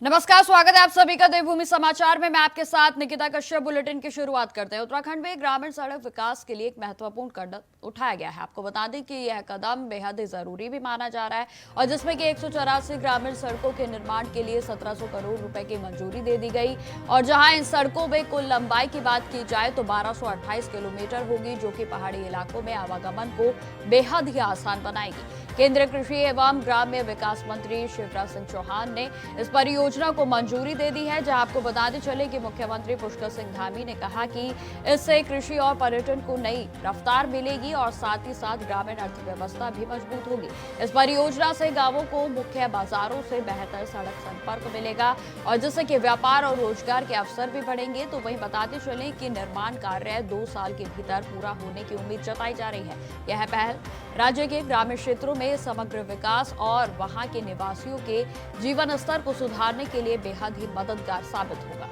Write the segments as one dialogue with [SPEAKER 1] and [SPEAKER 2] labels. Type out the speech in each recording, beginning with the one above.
[SPEAKER 1] नमस्कार, स्वागत है आप सभी का देवभूमि समाचार में। मैं आपके साथ निकिता कश्यप। बुलेटिन की शुरुआत करते हैं। उत्तराखंड में ग्रामीण सड़क विकास के लिए एक महत्वपूर्ण कदम उठाया गया है। आपको बता दें कि यह कदम बेहद ही जरूरी भी माना जा रहा है और जिसमें कि 184 ग्रामीण सड़कों के निर्माण के लिए 1700 करोड़ रुपए की मंजूरी दे दी गई। और जहां इन सड़कों में कुल लंबाई की बात की जाए तो 1228 किलोमीटर होगी, जो कि पहाड़ी इलाकों में आवागमन को बेहद ही आसान बनाएगी। केंद्रीय कृषि एवं ग्राम्य विकास मंत्री शिवराज सिंह चौहान ने इस परियोजना को मंजूरी दे दी है। जहां आपको बताते चले कि मुख्यमंत्री पुष्कर सिंह धामी ने कहा कि इससे कृषि और पर्यटन को नई रफ्तार मिलेगी और साथ ही साथ ग्रामीण अर्थव्यवस्था भी मजबूत होगी। इस परियोजना से गांवों को मुख्य बाजारों से बेहतर सड़क संपर्क मिलेगा और जिससे कि व्यापार और रोजगार के अवसर भी बढ़ेंगे। तो वहीं बताते चले कि निर्माण कार्य 2 साल के भीतर पूरा होने की उम्मीद जताई जा रही है। यह पहल राज्य के ग्रामीण क्षेत्रों में समग्र विकास और वहां के निवासियों के जीवन स्तर को सुधारने के लिए बेहद ही मददगार साबित होगा।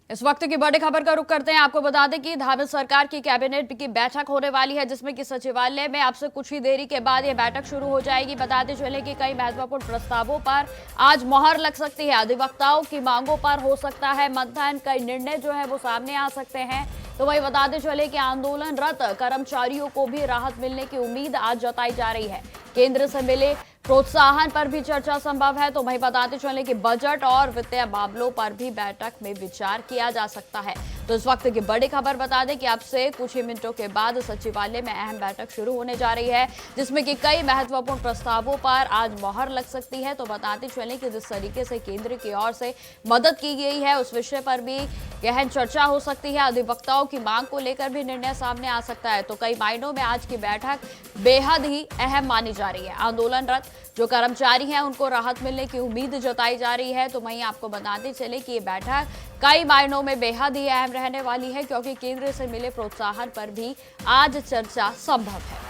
[SPEAKER 1] इस वक्त की बड़ी खबर का रुख करते हैं। आपको बता दें कि धामी सरकार की कैबिनेट की बैठक होने वाली है, जिसमें कि सचिवालय में अब से कुछ ही देरी के बाद यह बैठक शुरू हो जाएगी। बताते चले कि कई महत्वपूर्ण प्रस्तावों पर आज मोहर लग सकती है। अधिवक्ताओं की मांगों पर हो सकता है मंथन। कई निर्णय जो है वो सामने आ सकते हैं। तो वही बताते चले कि आंदोलनरत कर्मचारियों को भी राहत मिलने की उम्मीद आज जताई जा रही है। केंद्र से मिले प्रोत्साहन पर भी चर्चा संभव है। तो वही बताते चले कि बजट और वित्तीय मामलों पर भी बैठक में विचार किया जा सकता है। तो इस वक्त की बड़ी खबर बता दें कि अब से कुछ ही मिनटों के बाद सचिवालय में अहम बैठक शुरू होने जा रही है, जिसमें कि कई महत्वपूर्ण प्रस्तावों पर आज मोहर लग सकती है। तो बताते चलें कि जिस तरीके से केंद्र की ओर से मदद की गई है उस विषय पर भी गहन चर्चा हो सकती है। अधिवक्ताओं की मांग को लेकर भी निर्णय सामने आ सकता है। तो कई मायनों में आज की बैठक बेहद ही अहम मानी जा रही है। आंदोलनरत जो कर्मचारी हैं उनको राहत मिलने की उम्मीद जताई जा रही है। तो वहीं आपको बताते चले कि ये बैठक कई मायनों में बेहद ही अहम रहने वाली है, क्योंकि केंद्र से मिले प्रोत्साहन पर भी आज चर्चा संभव है।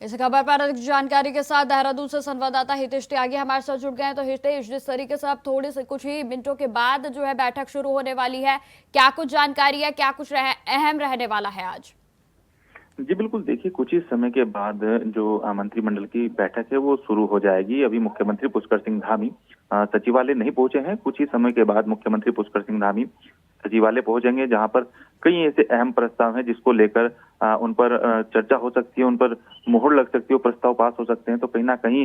[SPEAKER 1] इस खबर पर अधिक जानकारी के साथ देहरादून से संवाददाता हितेश त्यागी हमारे साथ जुड़ गए हैं। तो हितेश, जिस तरीके से अब थोड़े से कुछ ही मिनटों के बाद जो है बैठक शुरू होने वाली है, क्या कुछ जानकारी है, क्या कुछ अहम रहने वाला है आज?
[SPEAKER 2] जी बिल्कुल, देखिए कुछ ही समय के बाद जो मंत्रिमंडल की बैठक है वो शुरू हो जाएगी। अभी मुख्यमंत्री पुष्कर सिंह धामी सचिवालय नहीं पहुंचे हैं। कुछ ही समय के बाद मुख्यमंत्री पुष्कर सिंह धामी सचिवालय पहुंचेंगे, जहां पर कई ऐसे अहम प्रस्ताव हैं जिसको लेकर उन पर चर्चा हो सकती है, उन पर मुहर लग सकती है, प्रस्ताव पास हो सकते हैं। तो कहीं ना कहीं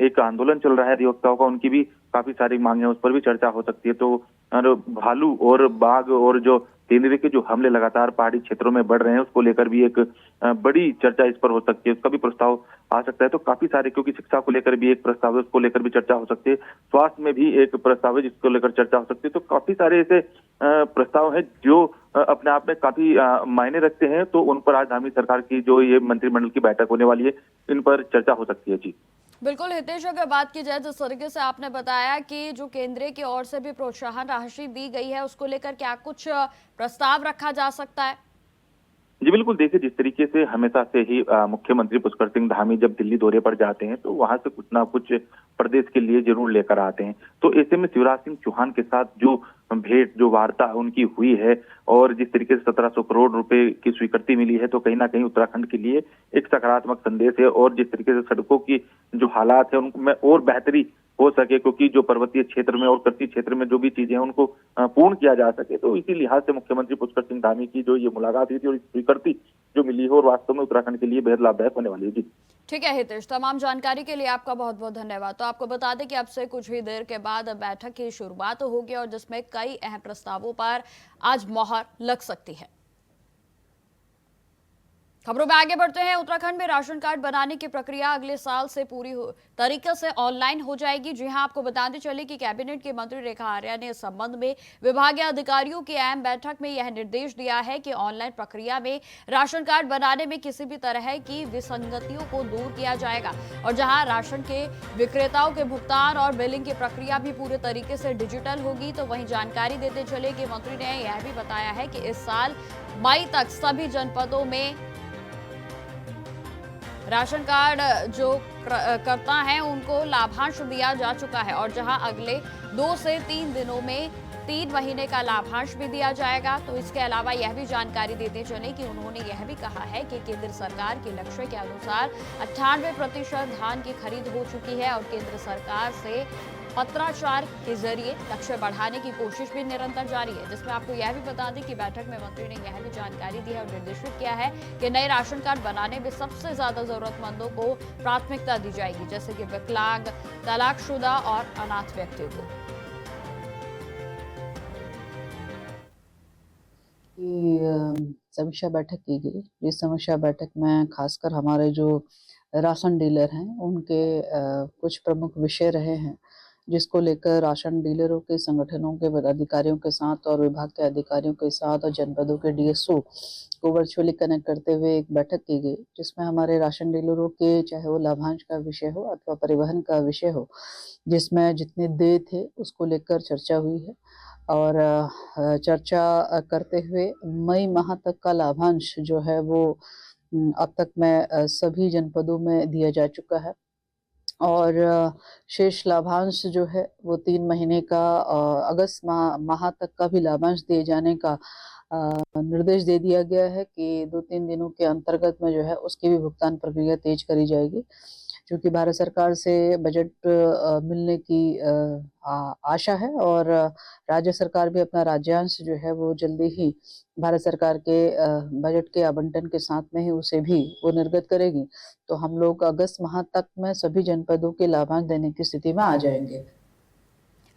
[SPEAKER 2] एक आंदोलन चल रहा है अधिवक्ताओं का, उनकी भी काफी सारी मांगे हैं, उस पर भी चर्चा हो सकती है। तो भालू और बाघ और जो तेंदुए के जो हमले लगातार पहाड़ी क्षेत्रों में बढ़ रहे हैं उसको लेकर भी एक बड़ी चर्चा इस पर हो सकती है, उसका भी प्रस्ताव आ सकता है। तो काफी सारे, क्योंकि शिक्षा को लेकर भी एक प्रस्ताव है, उसको लेकर भी चर्चा हो सकती है। स्वास्थ्य में भी एक प्रस्ताव है जिसको लेकर चर्चा हो सकती है। तो काफी सारे ऐसे प्रस्ताव है जो अपने आप में काफी मायने रखते हैं। तो उन पर आज धामी सरकार की जो ये मंत्रिमंडल की बैठक होने वाली है, इन पर चर्चा हो सकती है। जी
[SPEAKER 1] बिल्कुल हितेश, अगर बात की जाए जिस तरीके से आपने बताया कि जो केंद्र की ओर से भी प्रोत्साहन राशि दी गई है, उसको लेकर क्या कुछ प्रस्ताव रखा जा सकता है?
[SPEAKER 2] जी बिल्कुल, देखिए जिस तरीके से हमेशा से ही मुख्यमंत्री पुष्कर सिंह धामी जब दिल्ली दौरे पर जाते हैं तो वहां से कुछ ना कुछ प्रदेश के लिए जरूर लेकर आते हैं। तो ऐसे में शिवराज सिंह चौहान के साथ जो भेंट, जो वार्ता उनकी हुई है और जिस तरीके से 1700 करोड़ रुपए की स्वीकृति मिली है, तो कहीं ना कहीं उत्तराखंड के लिए एक सकारात्मक संदेश है। और जिस तरीके से सड़कों की जो हालात है उनमें और बेहतरी हो सके, क्योंकि जो पर्वतीय क्षेत्र में और कृषि क्षेत्र में जो भी चीजें हैं उनको पूर्ण किया जा सके, तो इसी लिहाज से मुख्यमंत्री पुष्कर सिंह धामी की जो ये मुलाकात हुई थी और स्वीकृति जो मिली है और वास्तव में उत्तराखंड के लिए बेहद लाभदायक होने वाली है। जी
[SPEAKER 1] ठीक है हितेश, तमाम जानकारी के लिए आपका बहुत बहुत धन्यवाद। तो आपको बता दें कि अब से कुछ ही देर के बाद बैठक की शुरुआत होगी और जिसमें कई अहम प्रस्तावों पर आज मोहर लग सकती है। खबरों में आगे बढ़ते हैं। उत्तराखंड में राशन कार्ड बनाने की प्रक्रिया अगले साल से पूरी तरीके से ऑनलाइन हो जाएगी। जी हां, आपको बताते चले कि कैबिनेट के मंत्री रेखा आर्या ने इस संबंध में विभागीय अधिकारियों की अहम बैठक में यह निर्देश दिया है कि ऑनलाइन प्रक्रिया में राशन कार्ड बनाने में किसी भी तरह की विसंगतियों को दूर किया जाएगा और जहां राशन के विक्रेताओं के भुगतान और बिलिंग की प्रक्रिया भी पूरे तरीके से डिजिटल होगी। तो वहीं जानकारी देते चले कि मंत्री ने यह भी बताया है कि इस साल मई तक सभी जनपदों में राशन कार्ड जो करता है उनको लाभांश दिया जा चुका है और जहां अगले 2 से 3 दिनों में 3 महीने का लाभांश भी दिया जाएगा। तो इसके अलावा यह भी जानकारी देते चले कि उन्होंने यह भी कहा है कि केंद्र सरकार के लक्ष्य के अनुसार 98% धान की खरीद हो चुकी है और केंद्र सरकार से पत्राचार के जरिए लक्ष्य बढ़ाने की कोशिश भी निरंतर जारी है, जिसमें आपको यह भी बता दें कि बैठक में मंत्री ने यह भी जानकारी दी है और निर्देशित किया है कि नए राशन कार्ड बनाने में सबसे ज्यादा जरूरतमंदों को प्राथमिकता दी जाएगी, जैसे कि विकलांग, तलाकशुदा और अनाथ व्यक्तियों को।
[SPEAKER 3] समीक्षा बैठक की गई। इस समीक्षा बैठक में खासकर हमारे जो राशन डीलर हैं उनके कुछ प्रमुख विषय रहे हैं, जिसको लेकर राशन डीलरों के संगठनों के पदाधिकारियों के साथ और विभाग के अधिकारियों के साथ और जनपदों के डीएसओ को वर्चुअली कनेक्ट करते हुए एक बैठक की गई, जिसमें हमारे राशन डीलरों के चाहे वो लाभांश का विषय हो अथवा परिवहन का विषय हो, जिसमें जितने देय थे उसको लेकर चर्चा हुई है। और चर्चा करते हुए मई माह तक का लाभांश जो है वो अब तक में सभी जनपदों में दिया जा चुका है और शेष लाभांश जो है वो 3 महीने का अगस्त माह तक का भी लाभांश दिए जाने का निर्देश दे दिया गया है कि 2-3 दिनों के अंतर्गत में जो है उसकी भी भुगतान प्रक्रिया तेज करी जाएगी, क्योंकि भारत सरकार से बजट मिलने की आशा है और राज्य सरकार भी अपना राज्यांश जो है वो जल्दी ही भारत सरकार के बजट के आवंटन के साथ में ही उसे भी वो निर्गत करेगी। तो हम लोग अगस्त माह तक में सभी जनपदों के लाभांश देने की स्थिति में आ जाएंगे।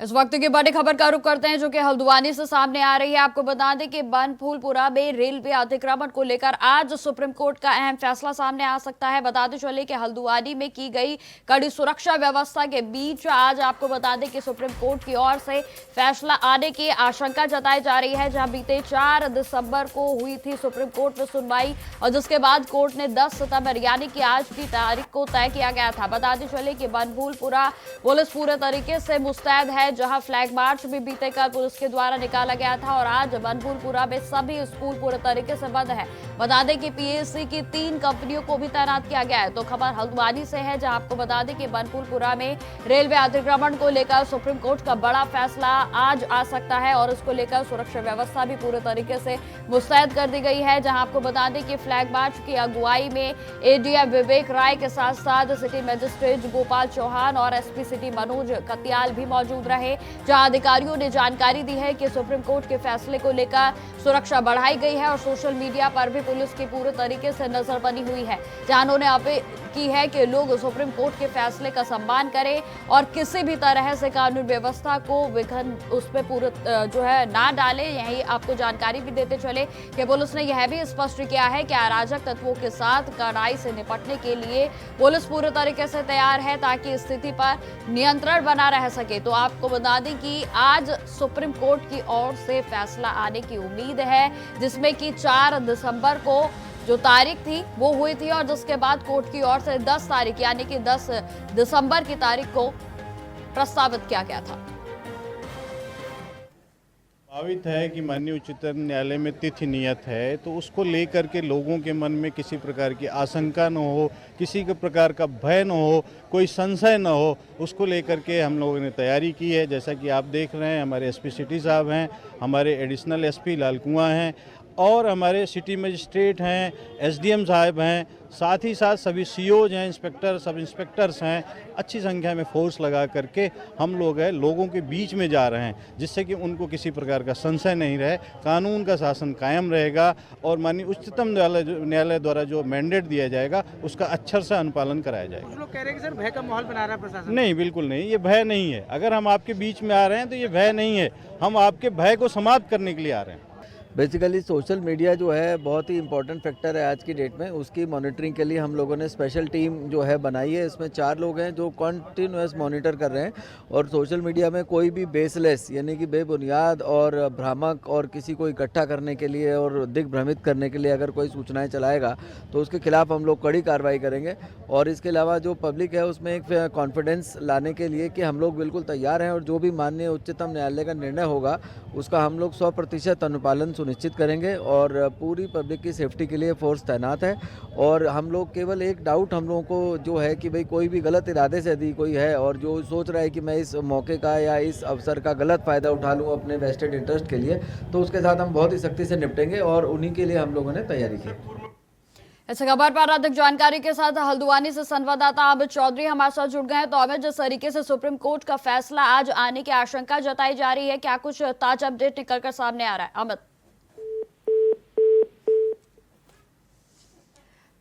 [SPEAKER 1] इस वक्त की बड़ी खबर का रुख करते हैं जो कि हल्द्वानी से सामने आ रही है। आपको बता दें कि बनफूलपुरा में रेलवे अतिक्रमण को लेकर आज सुप्रीम कोर्ट का अहम फैसला सामने आ सकता है। बताते चले कि हल्द्वानी में की गई कड़ी सुरक्षा व्यवस्था के बीच आज आपको बता दें कि सुप्रीम कोर्ट की ओर से फैसला आने की आशंका जताई जा रही है, जहां बीते 4 दिसंबर को हुई थी सुप्रीम कोर्ट में सुनवाई और जिसके बाद कोर्ट ने 10 सितंबर यानी कि आज की तारीख को तय किया गया था। बताते चले कि बनफूलपुरा पुलिस पूरे तरीके से मुस्तैद है, जहां फ्लैग मार्च भी बीते कल पुलिस के द्वारा निकाला गया था और आज बनफूलपुरा में सभी स्कूल पूरे तरीके से बंद है। बता दें कि पीएससी की 3 कंपनियों को भी तैनात किया गया है। तो खबर हल्द्वानी से है, जहां आपको बता दें कि बनफूलपुरा में रेलवे अतिक्रमण को लेकर सुप्रीम कोर्ट का बड़ा फैसला आज आ सकता है और इसको लेकर सुरक्षा व्यवस्था भी पूरे तरीके से मुस्तैद कर दी गई है। जहां आपको बता दें कि फ्लैग मार्च की अगुवाई में एडीएम विवेक राय के साथ साथ सिटी मजिस्ट्रेट गोपाल चौहान और एसपी सिटी मनोज कतियाल भी मौजूद रहे, जहां अधिकारियों ने जानकारी दी है कि सुप्रीम कोर्ट के फैसले को लेकर सुरक्षा बढ़ाई गई है और सोशल मीडिया पर भी पुलिस की पूरे तरीके से नजर बनी हुई है, जहां उन्होंने अपील की है कि लोग सुप्रीम कोर्ट के फैसले का सम्मान करें और किसी भी तरह से कानून व्यवस्था को विघ्न उस पर पूरे जो है ना डालें। यही आपको जानकारी भी देते चले कि पुलिस ने यह भी स्पष्ट किया है कि अराजक तत्वों के साथ कड़ाई से निपटने के लिए पुलिस पूरे तरीके से तैयार है ताकि स्थिति पर नियंत्रण बना रह सके। तो आपको बता दें कि आज सुप्रीम कोर्ट की ओर से फैसला आने की उम्मीद है, जिसमें कि 4 दिसंबर को जो तारीख थी वो हुई थी और जिसके बाद कोर्ट की ओर से 10 तारीख यानी कि 10 दिसंबर की तारीख को प्रस्तावित किया गया था।
[SPEAKER 4] भावित है कि माननीय उच्चतम न्यायालय में तिथि नियत है, तो उसको लेकर के लोगों के मन में किसी प्रकार की आशंका न हो, किसी के प्रकार का भय न हो, कोई संशय न हो, उसको लेकर के हम लोगों ने तैयारी की है। जैसा कि आप देख रहे हैं, हमारे एसपी सिटी साहब हैं, हमारे एडिशनल एसपी लाल कुआं हैं और हमारे सिटी मजिस्ट्रेट हैं, एसडीएम साहब हैं, साथ ही साथ सभी सीओज हैं, इंस्पेक्टर, सब इंस्पेक्टर्स हैं। अच्छी संख्या में फोर्स लगा करके हम लोग लोगों के बीच में जा रहे हैं, जिससे कि उनको किसी प्रकार का संशय नहीं रहे, कानून का शासन कायम रहेगा और माननीय उच्चतम न्यायालय द्वारा जो मैंडेट दिया जाएगा उसका अक्षर से अनुपालन कराया जाएगा।
[SPEAKER 5] कुछ लोग कह रहे हैं कि सर भय का माहौल बना रहा है प्रशासन।
[SPEAKER 4] नहीं, बिल्कुल नहीं, ये भय नहीं है। अगर हम आपके बीच में आ रहे हैं तो ये भय नहीं है, हम आपके भय को समाप्त करने के लिए आ रहे हैं।
[SPEAKER 6] बेसिकली सोशल मीडिया जो है बहुत ही इम्पोर्टेंट फैक्टर है आज की डेट में। उसकी मॉनिटरिंग के लिए हम लोगों ने स्पेशल टीम जो है बनाई है। इसमें 4 लोग हैं जो कॉन्टिन्यूस मॉनिटर कर रहे हैं और सोशल मीडिया में कोई भी बेसलेस यानी कि बेबुनियाद और भ्रामक और किसी को इकट्ठा करने के लिए और दिग्भ्रमित करने के लिए अगर कोई सूचनाएं चलाएगा तो उसके खिलाफ हम लोग कड़ी कार्रवाई करेंगे। और इसके अलावा जो पब्लिक है उसमें एक कॉन्फिडेंस लाने के लिए कि हम लोग बिल्कुल तैयार हैं और जो भी माननीय उच्चतम न्यायालय का निर्णय होगा उसका हम लोग 100% अनुपालन सुनिश्चित करेंगे और पूरी पब्लिक की सेफ्टी के लिए फोर्स तैनात है। और हम लोग केवल एक डाउट हम लोगों को जो है कि भाई कोई भी गलत इरादे से यदि कोई है और जो सोच रहा है कि मैं इस मौके का या इस अवसर का गलत फ़ायदा उठा लूँ अपने वेस्टेड इंटरेस्ट के लिए, तो उसके साथ हम बहुत ही सख्ती से निपटेंगे और उन्हीं के लिए हम लोगों ने तैयारी की।
[SPEAKER 1] इस खबर पर अधिक जानकारी के साथ हल्द्वानी से संवाददाता अमित चौधरी हमारे साथ जुड़ गए हैं। तो अमित, जिस तरीके से सुप्रीम कोर्ट का फैसला आज आने की आशंका जताई जा रही है, क्या कुछ ताजा अपडेट निकलकर सामने आ रहा है अमित?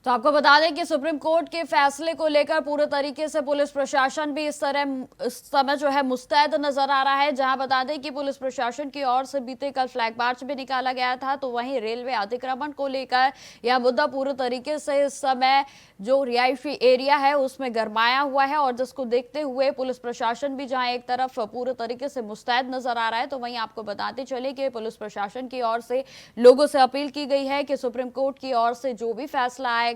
[SPEAKER 1] तो आपको बता दें कि सुप्रीम कोर्ट के फैसले को लेकर पूरे तरीके से पुलिस प्रशासन भी इस समय जो है मुस्तैद नजर आ रहा है। जहां बता दें कि पुलिस प्रशासन की ओर से बीते कल फ्लैग मार्च भी निकाला गया था, तो वहीं रेलवे अतिक्रमण को लेकर यह मुद्दा पूरे तरीके से इस समय जो रिहायशी एरिया है उसमें गरमाया हुआ है, और जिसको देखते हुए पुलिस प्रशासन भी जहां एक तरफ पूरे तरीके से मुस्तैद नजर आ रहा है, तो वहीं आपको बताते चले कि पुलिस प्रशासन की ओर से लोगों से अपील की गई है कि सुप्रीम कोर्ट की ओर से जो भी फैसला आएगा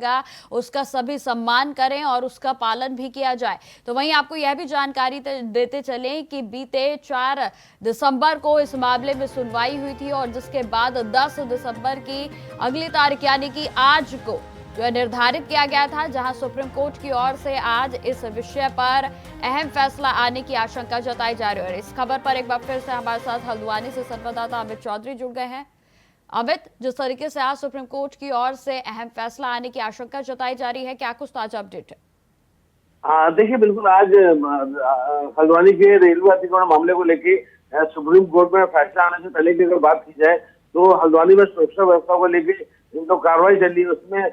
[SPEAKER 1] उसका सभी सम्मान करें और उसका पालन भी किया जाए। तो वहीं आपको यह भी जानकारी देते चलें कि बीते 4 दिसंबर को इस मामले में सुनवाई हुई थी, और जिसके बाद 10 दिसंबर की अगली तारीख यानी कि आज को जो निर्धारित किया गया था, जहां सुप्रीम कोर्ट की ओर से आज इस विषय पर अहम फैसला आने की आशंका जताई जा रही है। और इस खबर पर एक बार फिर से हमारे साथ हल्द्वानी से संवाददाता अमित चौधरी जुड़ गए हैं। अमित, जिस तरीके से आज सुप्रीम कोर्ट की ओर से अहम फैसला आने की आशंका जताई जा रही है, क्या कुछ ताजा अपडेट है?
[SPEAKER 7] देखिए, बिल्कुल आज हल्द्वानी के रेलवे अतिक्रमण मामले को लेके सुप्रीम कोर्ट में फैसला आने से पहले की अगर बात की जाए तो हल्द्वानी में सुरक्षा व्यवस्था को लेके जो कार्रवाई चली है उसमें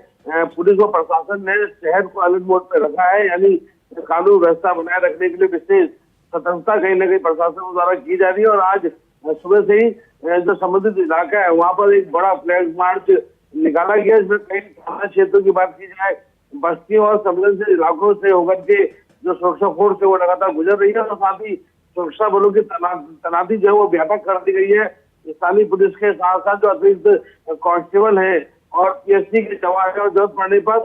[SPEAKER 7] पुलिस और प्रशासन ने शहर को अलर्ट मोड पर रखा है, यानी कानून व्यवस्था बनाए रखने के लिए विशेष सतर्कता कहीं न कहीं प्रशासन द्वारा की जा रही है। और आज सुबह से ही जो संबंधित इलाका है वहाँ पर एक बड़ा फ्लैग मार्च निकाला गया, इसमें कई थाना क्षेत्रों की बात की जाए, बस्तियों और संवेदनशील इलाकों से होकर के जो सुरक्षा फोर्स है वो लगातार गुजर रही है, और साथ ही सुरक्षा बलों की तैनाती जो है वो व्यापक कर दी गई है। स्थानीय पुलिस के साथ साथ जो अतिरिक्त कांस्टेबल है और पीएससी के जवान है, और जरूरत पड़ने पर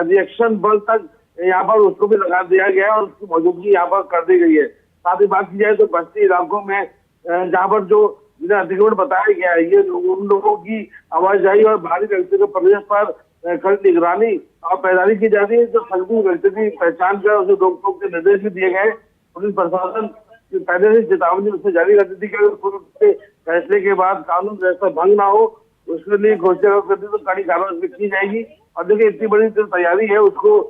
[SPEAKER 7] रिएक्शन बल तक यहाँ पर उसको भी लगा दिया गया है और उसकी मौजूदगी यहाँ पर कर दी गई है। साथ ही बात की जाए तो बस्ती इलाकों में जहाँ पर जो जिन्हें अतिक्रमण बताया गया है, ये उन लोगों की आवाजाही और भारी व्यक्तिगत प्रवेश पर कड़ी निगरानी और पैदारी की जा रही है। जो संदिग्ध व्यक्ति की पहचान कर उसे रोक के निर्देश भी दिए गए। पुलिस प्रशासन पहले से चेतावनी उससे जारी कर दी थी कि अगर कोर्ट के फैसले के बाद कानून व्यवस्था भंग ना हो उसके लिए घोषणा कर दी तो कड़ी कार्रवाई की जाएगी। और देखिए, इतनी बड़ी जो तैयारी है उसको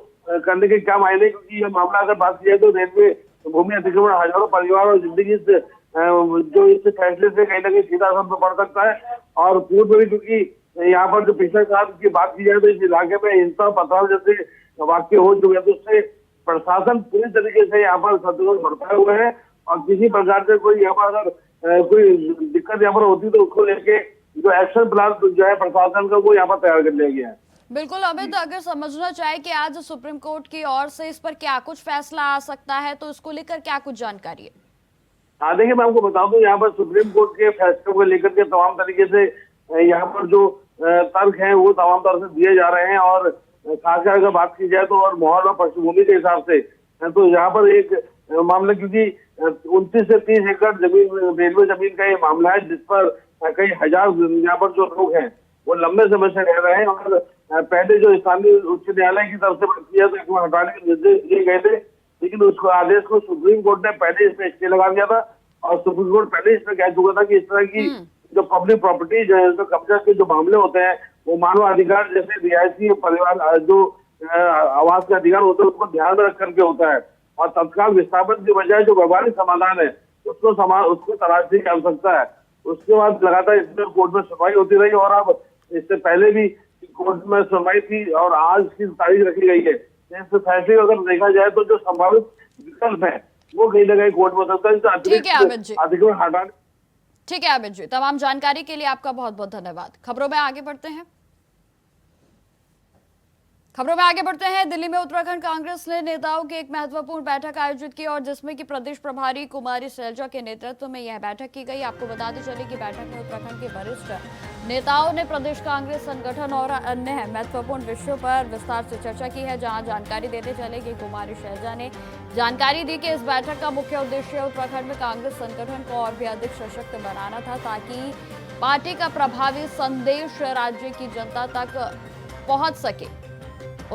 [SPEAKER 7] करने के क्या मायने, क्योंकि यह मामला अगर बात की जाए तो रेलवे भूमि अतिक्रमण हजारों परिवार और जिंदगी से जो इस फैसले से कहीं ना कहीं सीधा असर पड़ सकता है। और पूर्व में भी क्योंकि यहाँ पर जो पिछले साल की बात की जाए तो इस इलाके में हिंसा पथराव जैसे वाक्य हो चुके हैं, तो उससे प्रशासन पूरी तरीके से यहाँ पर सतर्क बरताए हुए है, और किसी प्रकार से कोई यहाँ पर अगर कोई दिक्कत यहाँ पर होती तो उसको लेके जो एक्शन प्लान जो है प्रशासन का वो यहाँ पर तैयार कर लिया गया है।
[SPEAKER 1] बिल्कुल अमित, अगर समझना चाहे कि आज सुप्रीम कोर्ट की ओर से इस पर क्या कुछ फैसला आ सकता है, तो इसको लेकर क्या कुछ जानकारी है?
[SPEAKER 7] हाँ, देखिए, मैं आपको बताऊं तो यहाँ पर सुप्रीम कोर्ट के फैसले को लेकर के तमाम तरीके से यहाँ पर जो तर्क हैं वो तमाम तरह से दिए जा रहे हैं। और खासकर अगर बात की जाए तो और माहौल और पृष्ठभूमि के हिसाब से तो यहाँ पर एक मामला, क्योंकि 29 से 30 एकड़ जमीन रेलवे जमीन का ये मामला है, जिस पर कई हजार यहाँ पर जो लोग हैं वो लंबे समय से रह रहे हैं। और पहले जो स्थानीय उच्च न्यायालय की तरफ से बात किया तो इसमें हटाने के निर्देश दिए गए थे, लेकिन उसको आदेश को सुप्रीम कोर्ट ने पहले इसमें स्टे लगा दिया था। और सुप्रीम कोर्ट पहले इसमें कह चुका था कि इस तरह की जो पब्लिक प्रॉपर्टी जो है, कब्जा के जो मामले होते हैं वो मानव अधिकार जैसे रिहायशी परिवार जो आवास का अधिकार होता है उसको ध्यान में रख करके होता है। और तत्काल विस्थापन की बजाय जो व्यवहारिक समाधान है उसको तलाशने की आवश्यकता है। उसके बाद लगातार इसमें कोर्ट में सुनवाई होती रही, और अब इससे पहले भी कोर्ट में सुनवाई थी और आज की तारीख रखी गई है। इस फैसले को अगर देखा जाए तो जो संभावित विकल्प है वो कहीं ना कहीं कोर्ट में सकता है।
[SPEAKER 1] अधिकृत हटाने। ठीक है अमित जी, तमाम जानकारी के लिए आपका बहुत बहुत धन्यवाद। खबरों में आगे बढ़ते हैं। दिल्ली में उत्तराखंड कांग्रेस ने नेताओं की एक महत्वपूर्ण बैठक आयोजित की, और जिसमें कि प्रदेश प्रभारी कुमारी शैलजा के नेतृत्व में यह बैठक की गई। आपको बताते चले कि बैठक में उत्तराखंड के वरिष्ठ नेताओं ने प्रदेश कांग्रेस संगठन और अन्य महत्वपूर्ण विषयों पर विस्तार से चर्चा की है। जहां जानकारी देते चले कि कुमारी शैलजा ने जानकारी दी कि इस बैठक का मुख्य उद्देश्य उत्तराखंड में कांग्रेस संगठन को और भी अधिक सशक्त बनाना था, ताकि पार्टी का प्रभावी संदेश राज्य की जनता तक पहुंच सके।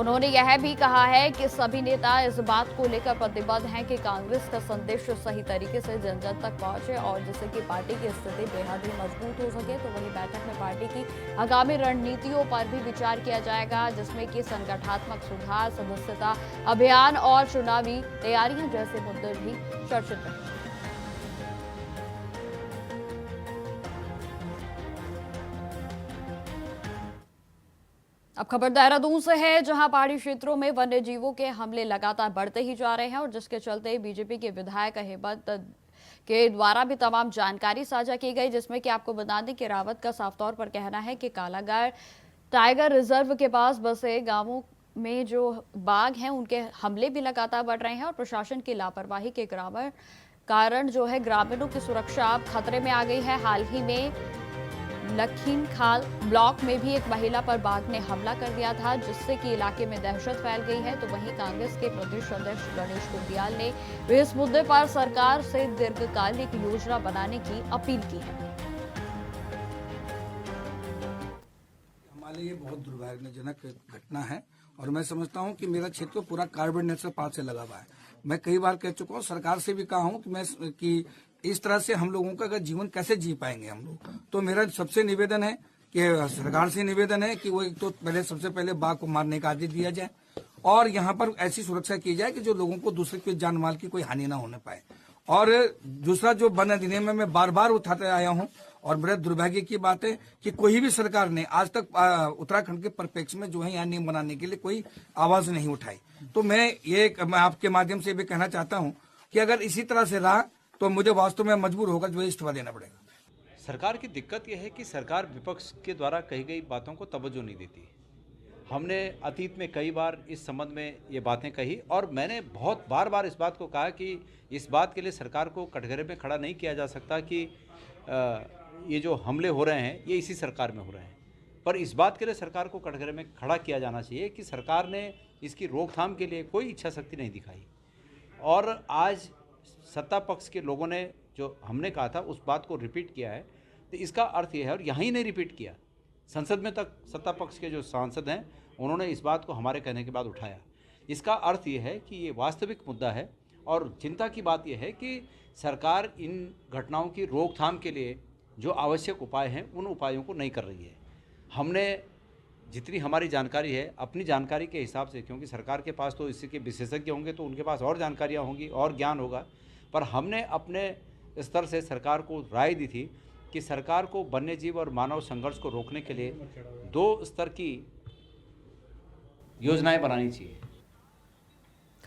[SPEAKER 1] उन्होंने यह भी कहा है कि सभी नेता इस बात को लेकर प्रतिबद्ध हैं कि कांग्रेस का संदेश सही तरीके से जन जन तक पहुंचे और जिससे कि पार्टी की स्थिति बेहद ही मजबूत हो सके। तो वही बैठक में पार्टी की आगामी रणनीतियों पर भी विचार किया जाएगा, जिसमें कि संगठनात्मक सुधार, सदस्यता अभियान और चुनावी तैयारियां जैसे मुद्दे भी चर्चित रहे। अब खबर देहरादून से है, जहां पहाड़ी क्षेत्रों में वन्य जीवों के हमले लगातार बढ़ते ही जा रहे हैं और जिसके चलते बीजेपी के विधायक हेमंत के द्वारा भी तमाम जानकारी साझा की गई, जिसमें कि आपको बता दें कि रावत का साफ तौर पर कहना है कि कालागार टाइगर रिजर्व के पास बसे गांवों में जो बाघ हैं उनके हमले भी लगातार बढ़ रहे हैं और प्रशासन की लापरवाही के कारण जो है ग्रामीणों की सुरक्षा अब खतरे में आ गई है। हाल ही में लखीमखाल ब्लॉक में भी एक महिला पर बाघ ने हमला कर दिया था, जिससे कि इलाके में दहशत फैल गई है। तो वहीं कांग्रेस के प्रदेश अध्यक्ष गणेश कुंडियाल ने भी इस मुद्दे पर सरकार से दीर्घकालिक योजना बनाने की अपील की है।
[SPEAKER 8] हमारे लिए बहुत दुर्भाग्यजनक घटना है और मैं समझता हूं कि मेरा क्षेत्र पूरा कार्बन नेशनल पार्क से लगा हुआ है। मैं कई बार कह चुका हूं, सरकार से भी कहा हूं कि इस तरह से हम लोगों का जीवन कैसे जी पाएंगे हम लोग। तो मेरा सबसे निवेदन है कि सरकार से निवेदन है कि वो एक तो सबसे पहले बाघ को मारने का आदेश दिया जाए और यहाँ पर ऐसी सुरक्षा की जाए कि जो लोगों को दूसरे के जान माल की कोई हानि ना होने पाए। और दूसरा जो वन अधिनियम में मैं बार बार उठाते आया हूँ और बड़े दुर्भाग्य की बात है कि कोई भी सरकार ने आज तक उत्तराखंड के परिप्रेक्ष्य में जो है यहाँ नियम बनाने के लिए कोई आवाज नहीं उठाई। तो मैं आपके माध्यम से भी कहना चाहता हूँ कि अगर इसी तरह से रहा तो मुझे वास्तव में मजबूर होकर जो है इस्तीफा देना पड़ेगा।
[SPEAKER 9] सरकार की दिक्कत यह है कि सरकार विपक्ष के द्वारा कही गई बातों को तवज्जो नहीं देती। हमने अतीत में कई बार इस संबंध में ये बातें कही और मैंने बहुत बार इस बात को कहा कि इस बात के लिए सरकार को कटघरे में खड़ा नहीं किया जा सकता कि ये जो हमले हो रहे हैं ये इसी सरकार में हो रहे हैं, पर इस बात के लिए सरकार को कटघरे में खड़ा किया जाना चाहिए कि सरकार ने इसकी रोकथाम के लिए कोई इच्छा शक्ति नहीं दिखाई। और आज सत्ता पक्ष के लोगों ने जो हमने कहा था उस बात को रिपीट किया है। तो इसका अर्थ यह है, और यहीं नहीं रिपीट किया, संसद में तक सत्ता पक्ष के जो सांसद हैं उन्होंने इस बात को हमारे कहने के बाद उठाया। इसका अर्थ यह है कि ये वास्तविक मुद्दा है और चिंता की बात यह है कि सरकार इन घटनाओं की रोकथाम के लिए जो आवश्यक उपाय हैं उन उपायों को नहीं कर रही है। हमने जितनी हमारी जानकारी है अपनी जानकारी के हिसाब से, क्योंकि सरकार के पास तो इसके विशेषज्ञ होंगे तो उनके पास और जानकारियाँ होंगी और ज्ञान होगा, पर हमने अपने स्तर से सरकार को राय दी थी कि सरकार को वन्यजीव और मानव संघर्ष को रोकने के लिए 2 स्तर की योजनाएं बनानी चाहिए।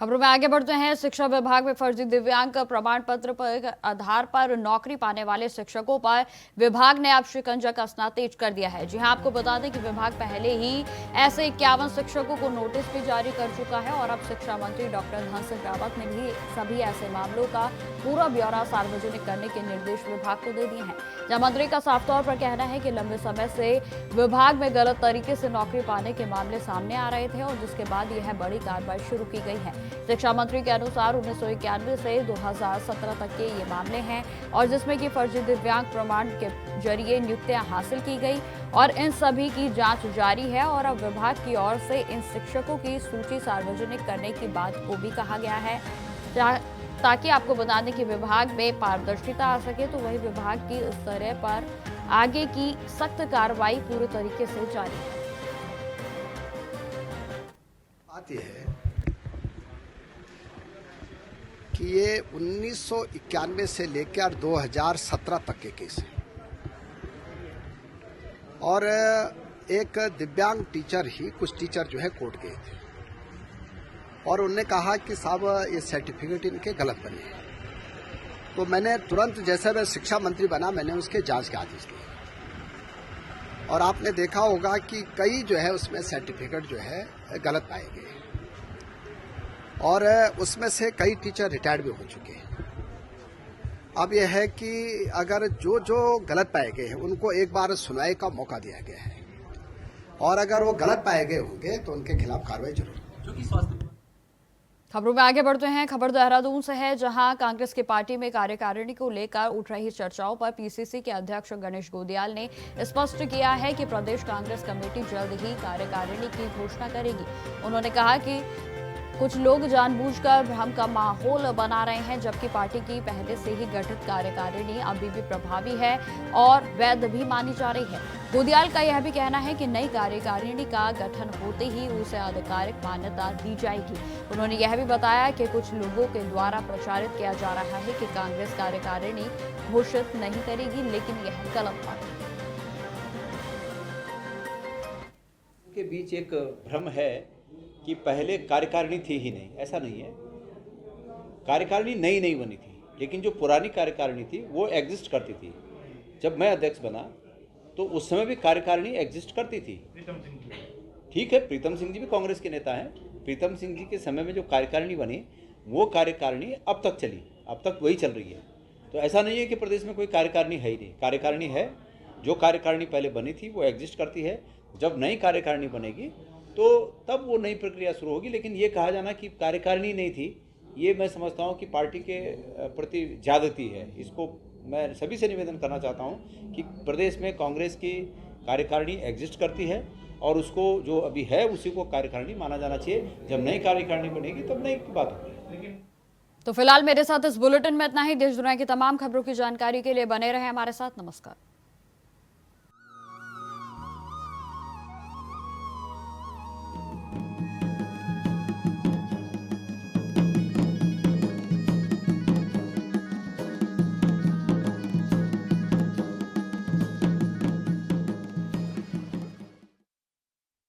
[SPEAKER 1] खबरों में आगे बढ़ते हैं। शिक्षा विभाग में फर्जी दिव्यांग प्रमाण पत्र पर आधार पर नौकरी पाने वाले शिक्षकों पर विभाग ने अब शिकंजा कसना तेज कर दिया है। जी हां, आपको बता दें कि विभाग पहले ही ऐसे 51 शिक्षकों को नोटिस भी जारी कर चुका है और अब शिक्षा मंत्री डॉक्टर धन सिंह रावत ने भी सभी ऐसे मामलों का पूरा ब्यौरा सार्वजनिक करने के निर्देश विभाग को दे दिए हैं। जहां मंत्री का साफ तौर पर कहना है कि लंबे समय से विभाग में गलत तरीके से नौकरी पाने के मामले सामने आ रहे थे और जिसके बाद यह बड़ी कार्रवाई शुरू की गई है। शिक्षा मंत्री के अनुसार 1991 से 2017 तक के ये मामले हैं और जिसमें कि फर्जी दिव्यांग प्रमाण के जरिए नियुक्तियां हासिल की गई और इन सभी की जांच जारी है और अब विभाग की ओर से इन शिक्षकों की सूची सार्वजनिक करने की बात को भी कहा गया है ताकि आपको बता दें कि विभाग में पारदर्शिता आ सके। तो वही विभाग की इस तरह पर आगे की सख्त कार्रवाई पूरे तरीके से जारी है।
[SPEAKER 10] बात यह है कि ये 1991 से लेकर 2017 तक के केस है और एक दिव्यांग टीचर ही, कुछ टीचर जो है कोर्ट गए थे और उन्होंने कहा कि साहब ये सर्टिफिकेट इनके गलत बने हैं। तो मैंने तुरंत, जैसे मैं शिक्षा मंत्री बना, मैंने उसके जांच के आदेश दिए और आपने देखा होगा कि कई जो है उसमें सर्टिफिकेट जो है गलत पाए गए और उसमें से कई टीचर रिटायर्ड भी हो चुके हैं। अब यह है कि अगर जो गलत पाए गए हैं उनको एक बार सुनवाई का मौका दिया गया है और अगर वो गलत पाए गए होंगे तो उनके खिलाफ कार्रवाई जरूर।
[SPEAKER 1] खबरों में आगे बढ़ते हैं। खबर देहरादून से है, जहां कांग्रेस की पार्टी में कार्यकारिणी को लेकर उठ रही चर्चाओं पर पीसीसी के अध्यक्ष गणेश गोदियाल ने स्पष्ट किया है कि प्रदेश कांग्रेस कमेटी जल्द ही कार्यकारिणी की घोषणा करेगी। उन्होंने कहा कि कुछ लोग जानबूझकर भ्रम का माहौल बना रहे हैं, जबकि पार्टी की पहले से ही गठित कार्यकारिणी अभी भी प्रभावी है और वैध भी मानी जा रही है। गोदियाल का यह भी कहना है कि नई कार्यकारिणी का गठन होते ही उसे आधिकारिक मान्यता दी जाएगी। उन्होंने यह भी बताया कि कुछ लोगों के द्वारा प्रचारित किया जा रहा है कि कांग्रेस कार्यकारिणी घोषित नहीं करेगी, लेकिन यह गलत बात है।
[SPEAKER 9] के बीच एक भ्रम है कि पहले कार्यकारिणी थी ही नहीं, ऐसा नहीं है। कार्यकारिणी नई नहीं बनी थी, लेकिन जो पुरानी कार्यकारिणी थी वो एग्जिस्ट करती थी। जब मैं अध्यक्ष बना तो उस समय भी कार्यकारिणी एग्जिस्ट करती थी। ठीक है, प्रीतम सिंह जी भी कांग्रेस के नेता हैं। प्रीतम सिंह जी के समय में जो कार्यकारिणी बनी वो कार्यकारिणी अब तक चली, अब तक वही चल रही है। तो ऐसा नहीं है कि प्रदेश में कोई कार्यकारिणी है ही नहीं, कार्यकारिणी है। जो कार्यकारिणी पहले बनी थी वो एग्जिस्ट करती है। जब नई कार्यकारिणी बनेगी तो तब वो नई प्रक्रिया शुरू होगी। लेकिन ये कहा जाना कि कार्यकारिणी नहीं थी, ये मैं समझता हूँ कि पार्टी के प्रति ज्यादती है। इसको मैं सभी से निवेदन करना चाहता हूँ कि प्रदेश में कांग्रेस की कार्यकारिणी एग्जिस्ट करती है और उसको जो अभी है उसी को कार्यकारिणी माना जाना चाहिए। जब नई कार्यकारिणी बनेगी तब नई की बात होगी।
[SPEAKER 1] तो फिलहाल मेरे साथ इस बुलेटिन में इतना ही। देश दुनिया की तमाम खबरों की जानकारी के लिए बने रहे हमारे साथ। नमस्कार।